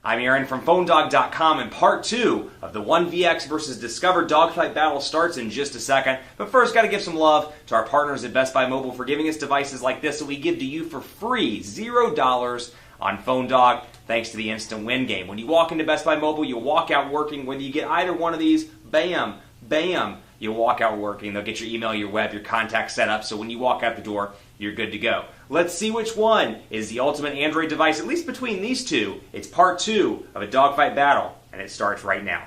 I'm Aaron from PhoneDog.com, and part 2 of the 1VX versus Discover Dogfight battle starts in just a second. But first, got to give some love to our partners at Best Buy Mobile for giving us devices like this that we give to you for free, $0 on PhoneDog, thanks to the Instant Win game. When you walk into Best Buy Mobile, you'll walk out working. Whether you get either one of these, bam, bam, you'll walk out working. They'll get your email, your web, your contacts set up, so when you walk out the door, you're good to go. Let's see which one is the ultimate Android device, at least between these two. It's part 2 of a dogfight battle, and it starts right now.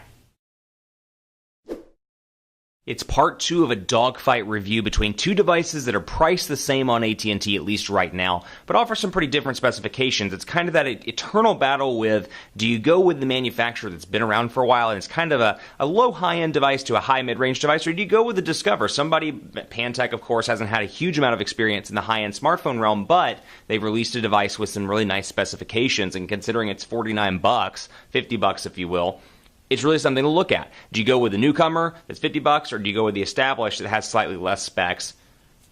It's part 2 of a dogfight review between two devices that are priced the same on AT&T, at least right now, but offer some pretty different specifications. It's kind of that eternal battle with, do you go with the manufacturer that's been around for a while, and it's kind of a low high-end device to a high mid-range device, or do you go with the Discover? Somebody, Pantech, of course, hasn't had a huge amount of experience in the high-end smartphone realm, but they've released a device with some really nice specifications, and considering it's $49, $50 if you will, it's really something to look at. Do you go with the newcomer that's $50, or do you go with the established that has slightly less specs,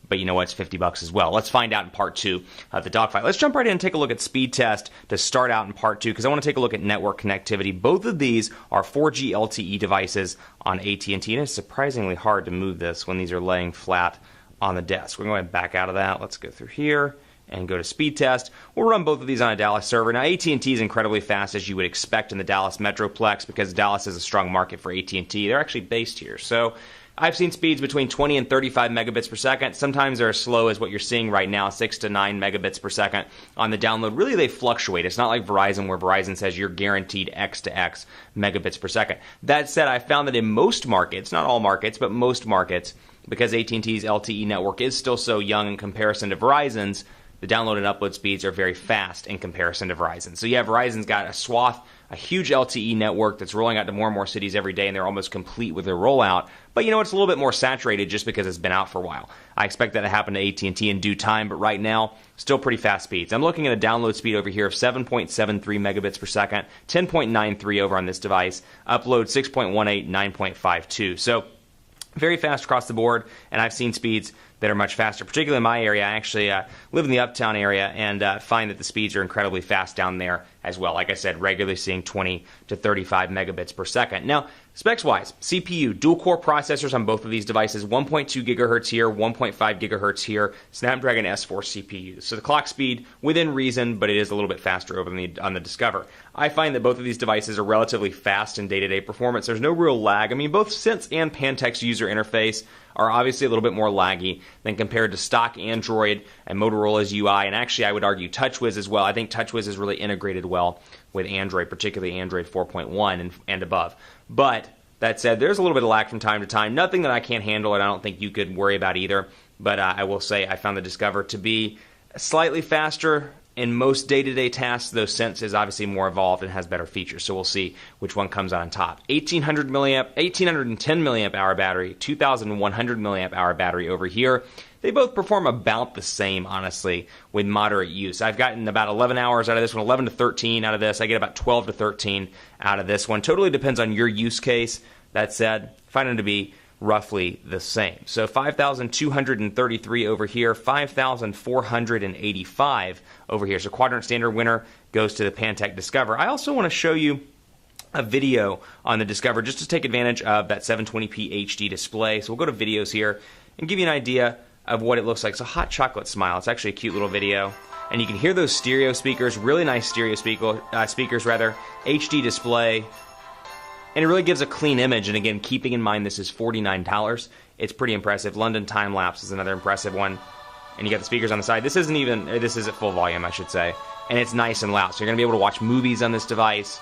but you know what, it's $50 as well? Let's find out in part 2 of the dogfight. Let's jump right in and take a look at speed test to start out in part 2, because I want to take a look at network connectivity. Both of these are 4G LTE devices on AT&T, and it's surprisingly hard to move this when these are laying flat on the desk. We're going to back out of that. Let's go through here and go to speed test. We'll run both of these on a Dallas server. Now, AT&T is incredibly fast, as you would expect in the Dallas Metroplex, because Dallas is a strong market for AT&T. They're actually based here. So I've seen speeds between 20 and 35 megabits per second. Sometimes they're as slow as what you're seeing right now, 6 to 9 megabits per second on the download. Really, they fluctuate. It's not like Verizon, where Verizon says you're guaranteed X to X megabits per second. That said, I found that in most markets, not all markets, but most markets, because AT&T's LTE network is still so young in comparison to Verizon's, the download and upload speeds are very fast in comparison to Verizon. So yeah, Verizon's got a huge LTE network that's rolling out to more and more cities every day, and they're almost complete with their rollout. But you know, it's a little bit more saturated just because it's been out for a while. I expect that to happen to AT&T in due time, but right now, still pretty fast speeds. I'm looking at a download speed over here of 7.73 megabits per second, 10.93 over on this device, upload 6.18, 9.52. So very fast across the board, and I've seen speeds that are much faster, particularly in my area. I actually live in the uptown area and find that the speeds are incredibly fast down there as well. Like I said, regularly seeing 20 to 35 megabits per second. Now, specs-wise, CPU, dual-core processors on both of these devices, 1.2 gigahertz here, 1.5 gigahertz here, Snapdragon S4 CPUs. So the clock speed, within reason, but it is a little bit faster over on the Discover. I find that both of these devices are relatively fast in day-to-day performance. There's no real lag. I mean, both Sense and Pantech's user interface are obviously a little bit more laggy than compared to stock Android and Motorola's UI, and actually I would argue TouchWiz as well. I think TouchWiz is really integrated well with Android, particularly Android 4.1 and above. But that said, there's a little bit of lag from time to time. Nothing that I can't handle, and I don't think you could worry about either. But I will say I found the Discover to be slightly faster in most day-to-day tasks, though Sense is obviously more evolved and has better features. So we'll see which one comes on top. 1810 milliamp hour battery, 2100 milliamp hour battery over here. They both perform about the same, honestly, with moderate use. I've gotten about 11 hours out of this one, 11 to 13 out of this. I get about 12 to 13 out of this one. Totally depends on your use case. That said, I find them to be roughly the same. So 5,233 over here, 5,485 over here. So quadrant standard winner goes to the Pantech Discover. I also want to show you a video on the Discover just to take advantage of that 720p HD display. So we'll go to videos here and give you an idea of what it looks like. So Hot Chocolate Smile, it's actually a cute little video. And you can hear those stereo speakers, really nice stereo speakers, HD display. And it really gives a clean image, and again, keeping in mind this is $49, it's pretty impressive. London Time Lapse is another impressive one. And you got the speakers on the side. This is at full volume, I should say. And it's nice and loud, so you're going to be able to watch movies on this device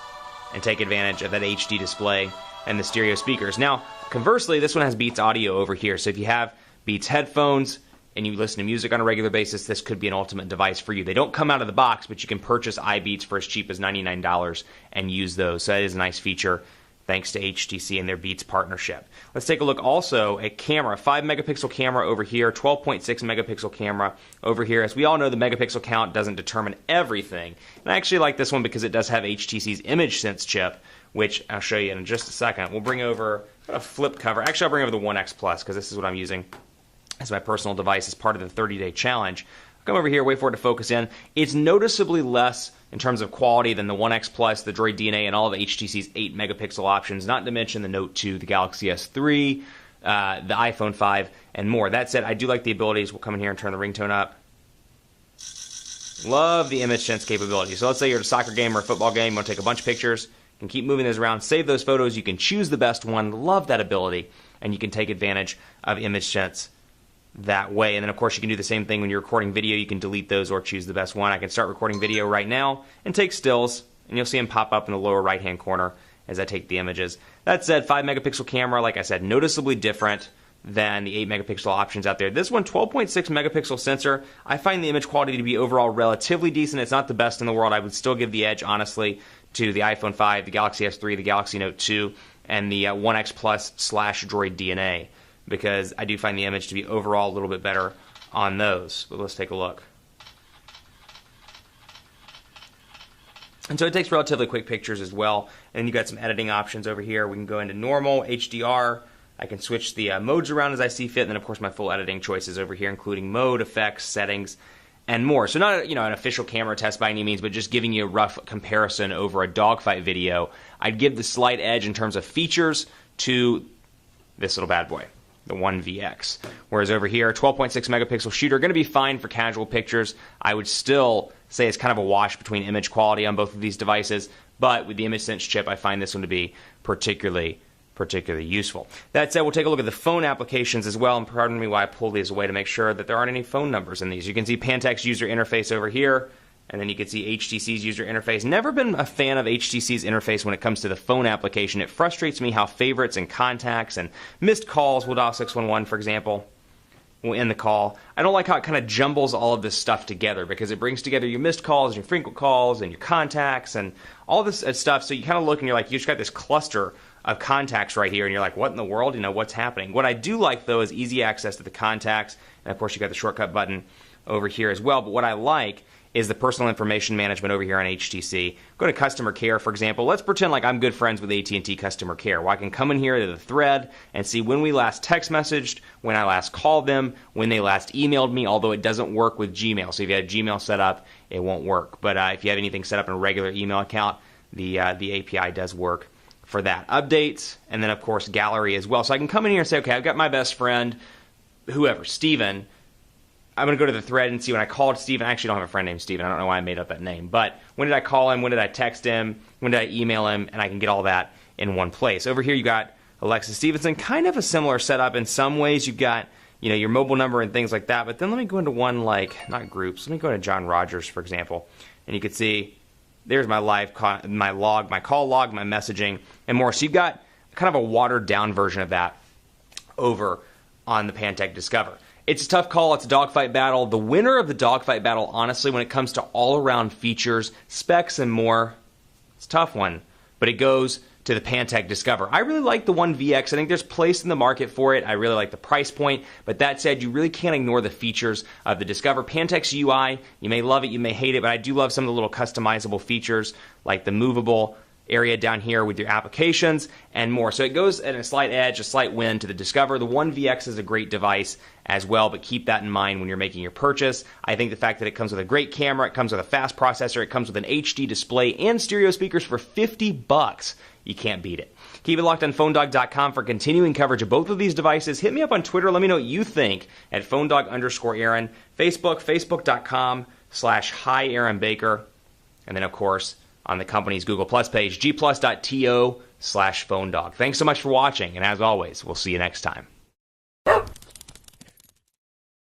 and take advantage of that HD display and the stereo speakers. Now, conversely, this one has Beats audio over here, so if you have Beats headphones and you listen to music on a regular basis, this could be an ultimate device for you. They don't come out of the box, but you can purchase iBeats for as cheap as $99 and use those, so that is a nice feature, thanks to HTC and their Beats partnership. Let's take a look also at camera. 5 megapixel camera over here, 12.6 megapixel camera over here. As we all know, the megapixel count doesn't determine everything. And I actually like this one because it does have HTC's Image Sense chip, which I'll show you in just a second. We'll bring over a flip cover. Actually, I'll bring over the One X Plus because this is what I'm using as my personal device as part of the 30-day challenge. Come over here, wait for it to focus in. It's noticeably less in terms of quality than the One X Plus, the Droid DNA, and all of HTC's 8 megapixel options, not to mention the Note 2, the Galaxy S3, the iPhone 5, and more. That said, I do like the abilities. We'll come in here and turn the ringtone up. Love the image sense capability. So let's say you're at a soccer game or a football game, you want to take a bunch of pictures, you can keep moving those around, save those photos, you can choose the best one. Love that ability, and you can take advantage of image sense that way. And then, of course, you can do the same thing when you're recording video. You can delete those or choose the best one. I can start recording video right now and take stills, and you'll see them pop up in the lower right-hand corner as I take the images. That said, 5-megapixel camera, like I said, noticeably different than the 8-megapixel options out there. This one, 12.6 megapixel sensor. I find the image quality to be overall relatively decent. It's not the best in the world. I would still give the edge, honestly, to the iPhone 5, the Galaxy S3, the Galaxy Note 2, and the One X Plus / Droid DNA, because I do find the image to be overall a little bit better on those. But let's take a look. And so it takes relatively quick pictures as well. And then you've got some editing options over here. We can go into normal, HDR. I can switch the modes around as I see fit. And then, of course, my full editing choices over here, including mode, effects, settings, and more. So not an official camera test by any means, but just giving you a rough comparison over a dogfight video. I'd give the slight edge in terms of features to this little bad boy, the One VX. Whereas over here, 12.6 megapixel shooter, going to be fine for casual pictures. I would still say it's kind of a wash between image quality on both of these devices, but with the image sense chip, I find this one to be particularly useful. That said, we'll take a look at the phone applications as well, and pardon me while I pull these away to make sure that there aren't any phone numbers in these. You can see Pantech's user interface over here, and then you can see HTC's user interface. Never been a fan of HTC's interface when it comes to the phone application. It frustrates me how favorites and contacts and missed calls, will dial 611, for example, will end the call. I don't like how it kind of jumbles all of this stuff together, because it brings together your missed calls, your frequent calls, and your contacts, and all this stuff. So you kind of look and you're like, you just got this cluster of contacts right here, and you're like, what in the world? What's happening? What I do like, though, is easy access to the contacts, and of course you got the shortcut button over here as well. But what I like is the personal information management over here on HTC. Go to customer care, for example. Let's pretend like I'm good friends with AT&T customer care. Well, I can come in here to the thread and see when we last text messaged, when I last called them, when they last emailed me, although it doesn't work with Gmail. So if you have Gmail set up, it won't work. But if you have anything set up in a regular email account, the API does work for that. Updates, and then, of course, gallery as well. So I can come in here and say, okay, I've got my best friend, whoever, Steven. I'm going to go to the thread and see when I called Steven. I actually don't have a friend named Steven. I don't know why I made up that name. But when did I call him? When did I text him? When did I email him? And I can get all that in one place. Over here, you got Alexa Stevenson. Kind of a similar setup in some ways. You've got your mobile number and things like that. But then let me go into one, not groups. Let me go into John Rogers, for example. And you can see there's my my log, my call log, my messaging, and more. So you've got kind of a watered-down version of that over on the Pantech Discover. It's a tough call. It's a dogfight battle. The winner of the dogfight battle, honestly, when it comes to all-around features, specs, and more, it's a tough one. But it goes to the Pantech Discover. I really like the One VX. I think there's place in the market for it. I really like the price point. But that said, you really can't ignore the features of the Discover. Pantech's UI, you may love it, you may hate it, but I do love some of the little customizable features, like the movable area down here with your applications and more. So it goes at a slight edge, a slight win to the Discover. The One VX is a great device as well, but keep that in mind when you're making your purchase. I think the fact that it comes with a great camera, it comes with a fast processor, it comes with an HD display and stereo speakers for $50, you can't beat it. Keep it locked on PhoneDog.com for continuing coverage of both of these devices. Hit me up on Twitter. Let me know what you think at PhoneDog_Aaron. Facebook, Facebook.com/Hi Aaron Baker. And then, of course, on the company's Google Plus page, gplus.to/PhoneDog. Thanks so much for watching, and as always, we'll see you next time.